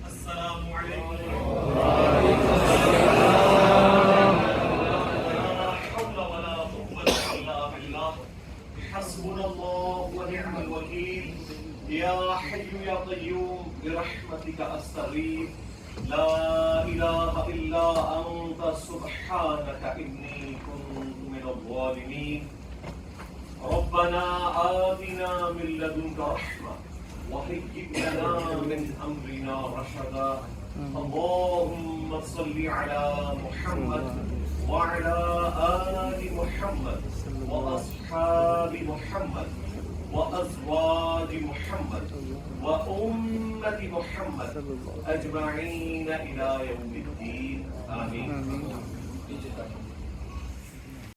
अस्सलामु अलैकुम हस्बुनल्लाहु व निअमल वकील या हय्यु या क़य्यूम बिरहमतिका अस्तगीथ ला इलाहा इल्ला अंता सुब्हानका इन्नी कुन्तु मिनज़ ज़ालिमीन रब्बना आतिना मिन लदुनका रहमा व हय्यि लना मिन अमरिना रशदा अल्लाहुम्मा सल्लि अला मुहम्मद व अला आलि मुहम्मद व अस्हाबि मुहम्मद وأزواج محمد وأمة محمد أجمعين إلى يوم الدين